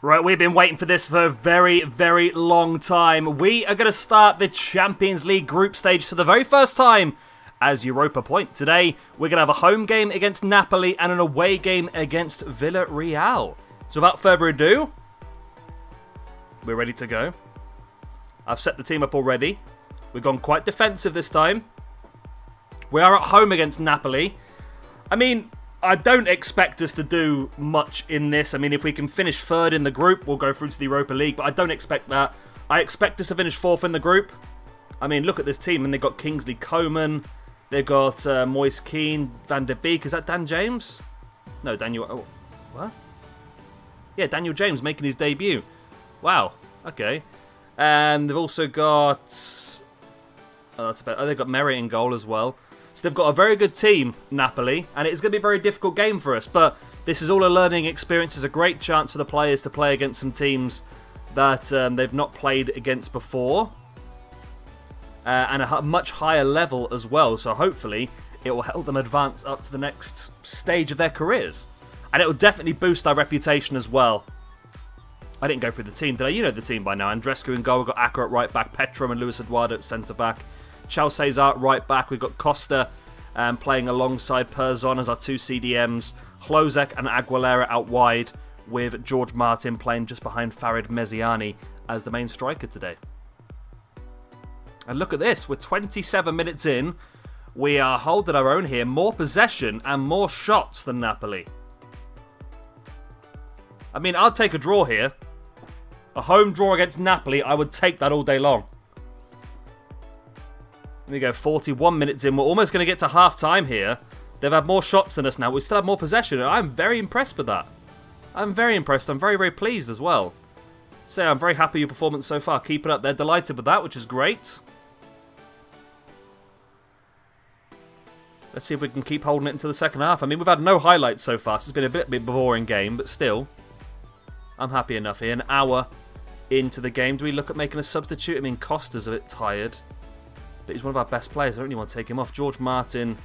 Right, we've been waiting for this for a very, very long time. We are going to start the Champions League group stage for the very first time as Europa Point. Today, we're going to have a home game against Napoli and an away game against Villarreal. So without further ado, we're ready to go. I've set the team up already. We've gone quite defensive this time. We are at home against Napoli. I mean, I don't expect us to do much in this. I mean, if we can finish third in the group, we'll go through to the Europa League, but I don't expect that. I expect us to finish fourth in the group. I mean, look at this team, and they've got Kingsley Coman, they've got Moise Kean, Van der Beek. Is that Dan James? No, Daniel... Oh, what? Yeah, Daniel James making his debut. Wow, okay. And they've also got... Oh, that's about... Oh, they've got Merritt in goal as well. So they've got a very good team, Napoli, and it's going to be a very difficult game for us. But this is all a learning experience. It's a great chance for the players to play against some teams that they've not played against before. And a much higher level as well. So hopefully it will help them advance up to the next stage of their careers. And it will definitely boost our reputation as well. I didn't go through the team, did I? You know the team by now. Andrescu in goal. We've got Acker at right back. Petrom and Luis Eduardo at centre back. Chal Cesar right back. We've got Costa playing alongside Perzon as our two CDMs. Hlozek and Aguilera out wide, with George Martin playing just behind Farid Meziani as the main striker today. And look at this. We're 27 minutes in. We are holding our own here. More possession and more shots than Napoli. I mean, I'll take a draw here. A home draw against Napoli, I would take that all day long. Here we go, 41 minutes in. We're almost going to get to half-time here. They've had more shots than us now. We still have more possession. I'm very impressed with that. I'm very impressed. I'm very, very pleased as well. So I'm very happy with your performance so far. Keep it up. They're delighted with that, which is great. Let's see if we can keep holding it into the second half. I mean, we've had no highlights so far, so it's been a bit boring game, but still, I'm happy enough here. An hour into the game. Do we look at making a substitute? I mean, Costa's a bit tired, but he's one of our best players. I don't really want to take him off. George Martin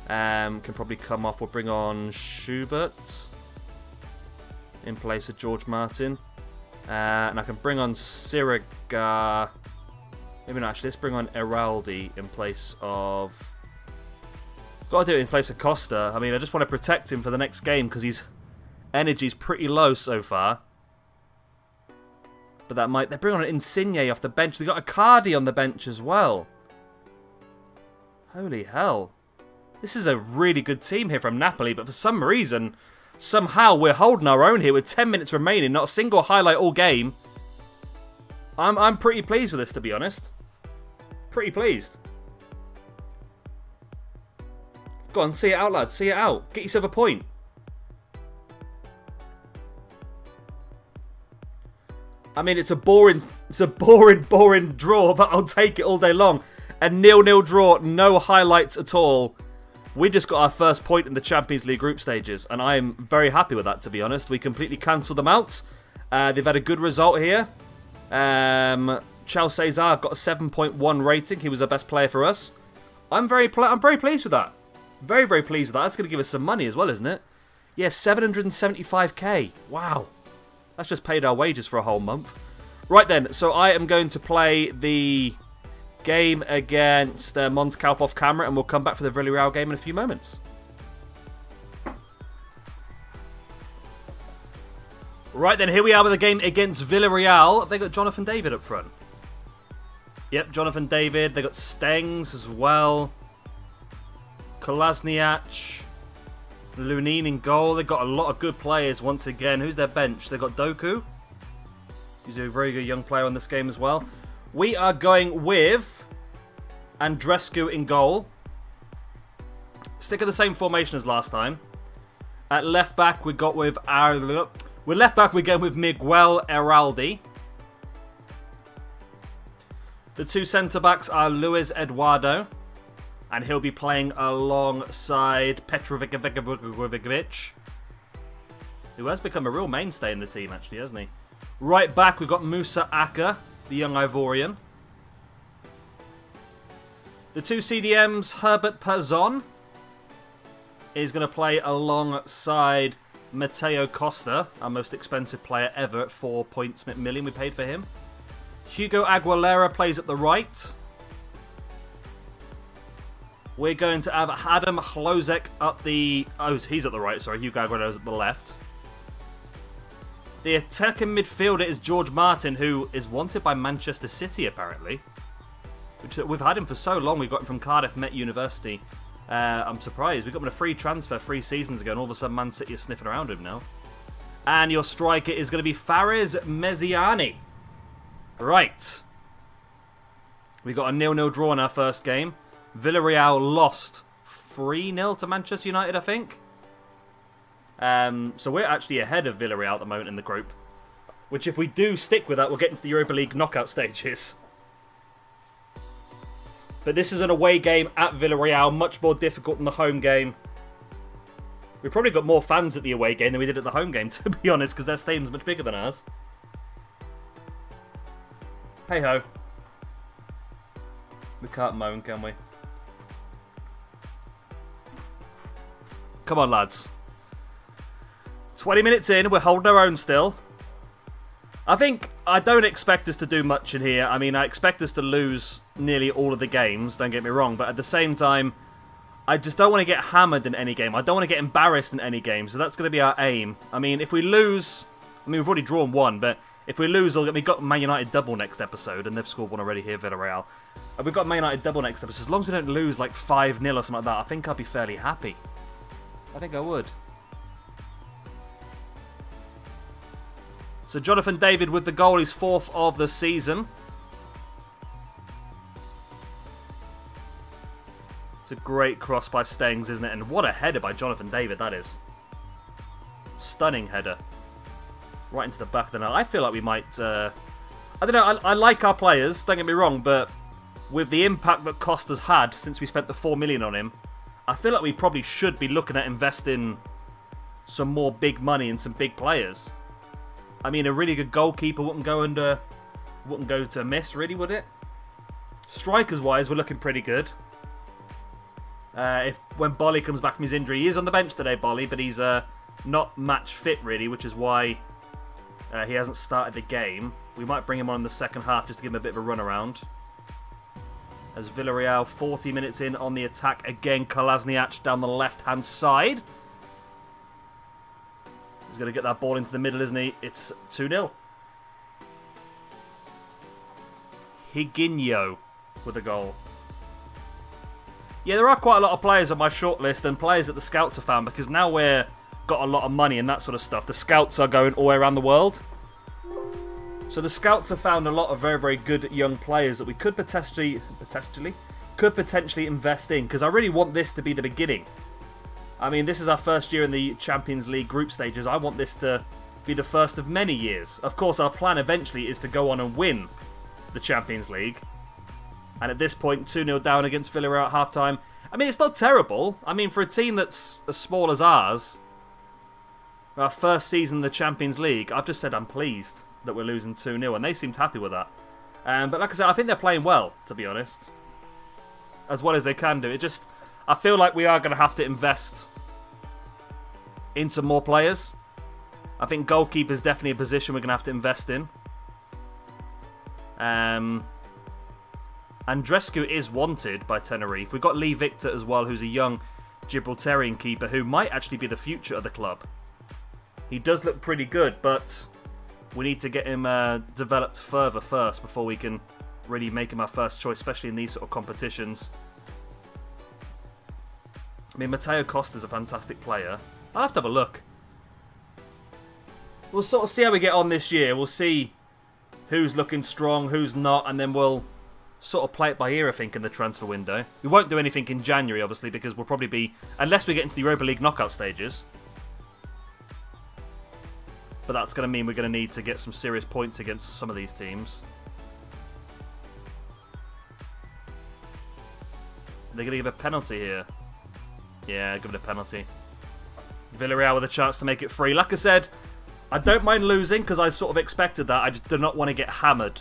can probably come off. We'll bring on Schubert in place of George Martin. And I can bring on Siriga. Maybe not, actually. Let's bring on Eraldi in place of... Got to do it in place of Costa. I mean, I just want to protect him for the next game because his energy's pretty low so far. But that might... They bring on an Insigne off the bench. They've got a Cardi on the bench as well. Holy hell. This is a really good team here from Napoli, but for some reason, somehow we're holding our own here with 10 minutes remaining. Not a single highlight all game. I'm pretty pleased with this, to be honest. Pretty pleased. Go on, see it out, lad. See it out. Get yourself a point. I mean, it's a boring draw, but I'll take it all day long. A 0-0 draw, no highlights at all. We just got our first point in the Champions League group stages, and I am very happy with that, to be honest. We completely cancelled them out. They've had a good result here. Chal Cesar got a 7.1 rating. He was the best player for us. I'm very pleased with that. Very, very pleased with that. That's going to give us some money as well, isn't it? Yeah, 775k. Wow. That's just paid our wages for a whole month. Right then, so I am going to play the game against Mons Kalp off camera, and we'll come back for the Villarreal game in a few moments. Right then, here we are with the game against Villarreal. They got Jonathan David up front. Yep, Jonathan David. They got Stengs as well. Kolasniak. Lunin in goal. They've got a lot of good players once again. Who's their bench? They've got Doku. He's a very good young player on this game as well. We are going with Andrescu in goal. Stick with the same formation as last time. At left back, we got with left back, we're going with Miguel Eraldi. The two centre backs are Luis Eduardo, and he'll be playing alongside Petrovic, who has become a real mainstay in the team, actually, hasn't he? Right back, we've got Musa Acker, the young Ivorian. The two CDMs, Herbert Perzon, is going to play alongside Mateo Costa, our most expensive player ever at 4 million we paid for him. Hugo Aguilera plays at the right. We're going to have Adam Hlozek up the... Oh, he's at the right, sorry. Hugo Aguilera's at the left. The attacking midfielder is George Martin, who is wanted by Manchester City, apparently. We've had him for so long. We got him from Cardiff Met University. I'm surprised. We got him on a free transfer 3 seasons ago, and all of a sudden Man City is sniffing around him now. And your striker is going to be Fares Meziani. Right. We got a 0-0 draw in our first game. Villarreal lost 3-0 to Manchester United, I think. So we're actually ahead of Villarreal at the moment in the group. Which, if we do stick with that, we'll get into the Europa League knockout stages. But this is an away game at Villarreal, much more difficult than the home game. We probably got more fans at the away game than we did at the home game, to be honest, because their stadium's much bigger than ours. Hey-ho. We can't moan, can we? Come on, lads. 20 minutes in, we're holding our own still. I don't expect us to do much in here. I mean, I expect us to lose nearly all of the games, don't get me wrong. But at the same time, I just don't want to get hammered in any game. I don't want to get embarrassed in any game. So that's going to be our aim. I mean, if we lose... I mean, we've already drawn 1, but if we lose, we've got Man United double next episode. And they've scored 1 already here, Villarreal. We've got Man United double next episode. As long as we don't lose like 5-0 or something like that, I think I'll be fairly happy. I think I would. So Jonathan David with the goal, he's 4th of the season. It's a great cross by Stengs, isn't it? And what a header by Jonathan David that is. Stunning header. Right into the back of the net. I feel like we might... I don't know, I like our players, don't get me wrong, but with the impact that Costa's had since we spent the 4 million on him, I feel like we probably should be looking at investing some more big money in some big players. I mean, a really good goalkeeper wouldn't go to miss, really, would it? Strikers-wise, we're looking pretty good. When Bolly comes back from his injury, he is on the bench today, Bolly, but he's not match fit, really, which is why he hasn't started the game. We might bring him on in the second half just to give him a bit of a run around. As Villarreal, 40 minutes in on the attack. Again, Kolasinac down the left-hand side. He's going to get that ball into the middle, isn't he? It's 2-0. Higuinho with a goal. Yeah, there are quite a lot of players on my shortlist and players that the scouts have found, because now we're got a lot of money and that sort of stuff. The scouts are going all around the world. So the scouts have found a lot of very, very good young players that we could potentially invest in, because I really want this to be the beginning. I mean, this is our first year in the Champions League group stages. I want this to be the first of many years. Of course, our plan eventually is to go on and win the Champions League. And at this point, 2-0 down against Villarreal at half-time. I mean, it's not terrible. I mean, for a team that's as small as ours, our first season in the Champions League, I've just said I'm pleased that we're losing 2-0, and they seemed happy with that. But like I said, I think they're playing well, to be honest. As well as they can do. I feel like we are going to have to invest into more players. I think goalkeeper is definitely a position we're going to have to invest in. Andrescu is wanted by Tenerife. We've got Lee Victor as well, who's a young Gibraltarian keeper who might actually be the future of the club. He does look pretty good, but we need to get him developed further first before we can really make him our first choice, especially in these sort of competitions. I mean, Mateo Costa's a fantastic player. I'll have to have a look. We'll sort of see how we get on this year. We'll see who's looking strong, who's not, and then we'll sort of play it by ear, I think, in the transfer window. We won't do anything in January, obviously, because we'll probably be... Unless we get into the Europa League knockout stages. But that's going to mean we're going to need to get some serious points against some of these teams. They're going to give a penalty here. Yeah, give it a penalty. Villarreal with a chance to make it free. Like I said, I don't mind losing because I sort of expected that. I just do not want to get hammered.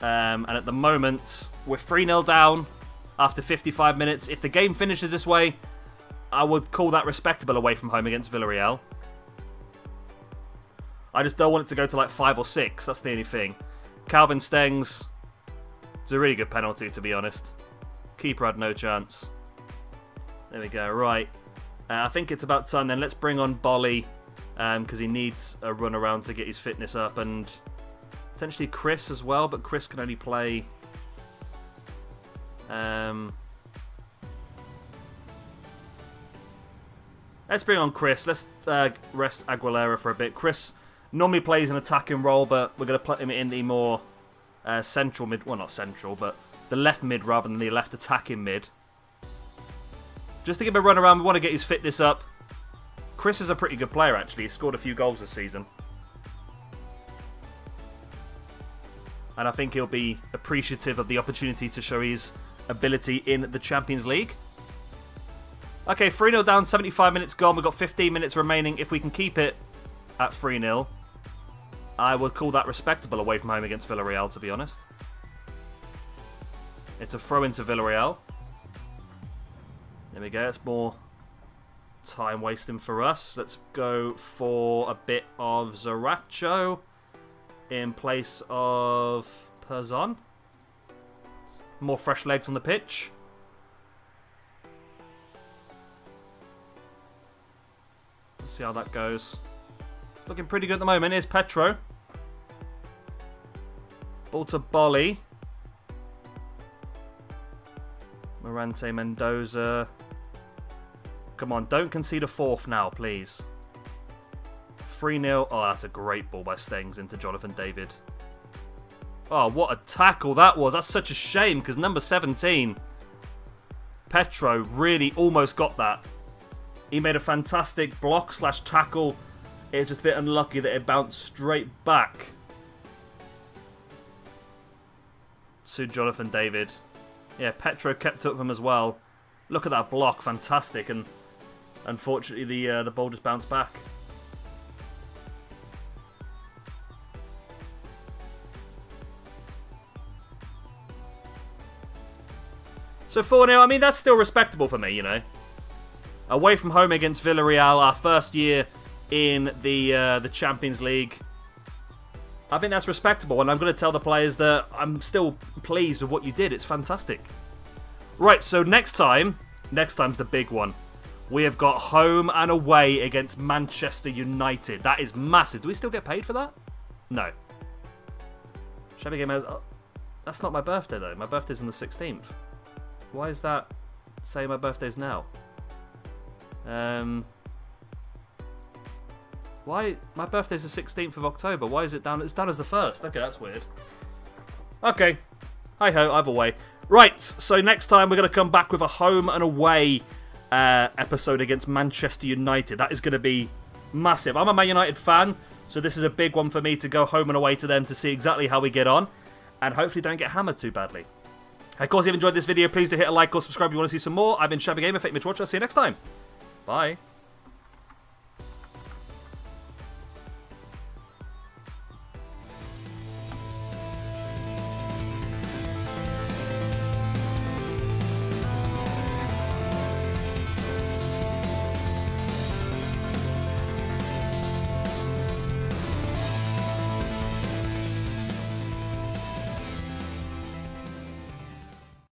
And at the moment, we're 3-0 down after 55 minutes. If the game finishes this way, I would call that respectable away from home against Villarreal. I just don't want it to go to like 5 or 6. That's the only thing. Calvin Stengs. It's a really good penalty, to be honest. Keeper had no chance. There we go. Right. I think it's about time then. Let's bring on Bolly. Because he needs a run around to get his fitness up. And potentially Chris as well. But Chris can only play... Let's bring on Chris. Let's rest Aguilera for a bit. Chris normally plays an attacking role, but we're going to put him in the more central mid. Well, not central, but the left mid rather than the left attacking mid. Just to give him a run around, we want to get his fitness up. Chris is a pretty good player, actually. He's scored a few goals this season. And I think he'll be appreciative of the opportunity to show his ability in the Champions League. Okay, 3-0 down, 75 minutes gone. We've got 15 minutes remaining. If we can keep it at 3-0, I would call that respectable away from home against Villarreal, to be honest. It's a throw into Villarreal. There we go. It's more time wasting for us. Let's go for a bit of Zaracho in place of Perzon. More fresh legs on the pitch. Let's see how that goes. It's looking pretty good at the moment. Here's Petro. Ball to Bolly. Morante Mendoza. Come on, don't concede a fourth now, please. 3-0. Oh, that's a great ball by Stengs into Jonathan David. Oh, what a tackle that was. That's such a shame because number 17, Petro, really almost got that. He made a fantastic block / tackle. It was just a bit unlucky that it bounced straight back to Jonathan David. Yeah, Petro kept up with him as well. Look at that block, fantastic. And unfortunately, the ball just bounced back. So 4-0, I mean, that's still respectable for me, you know. Away from home against Villarreal, our first year in the Champions League. I think that's respectable, and I'm going to tell the players that I'm still pleased with what you did. It's fantastic. Right, so next time's the big one. We have got home and away against Manchester United. That is massive. Do we still get paid for that? No. Shabby Game has... Oh, that's not my birthday, though. My birthday's on the 16th. Why is that saying my birthday's now? Why? My birthday's the 16th of October. Why is it down? It's down as the 1st. Okay, that's weird. Okay. Hi-ho, either way. Right, so next time we're going to come back with a home and away episode against Manchester United. That is going to be massive. I'm a Man United fan, so this is a big one for me to go home and away to them to see exactly how we get on. And hopefully don't get hammered too badly. Of course, if you've enjoyed this video, please do hit a like or subscribe if you want to see some more. I've been Shabby Gamer. Thank you for watching. I'll see you next time. Bye.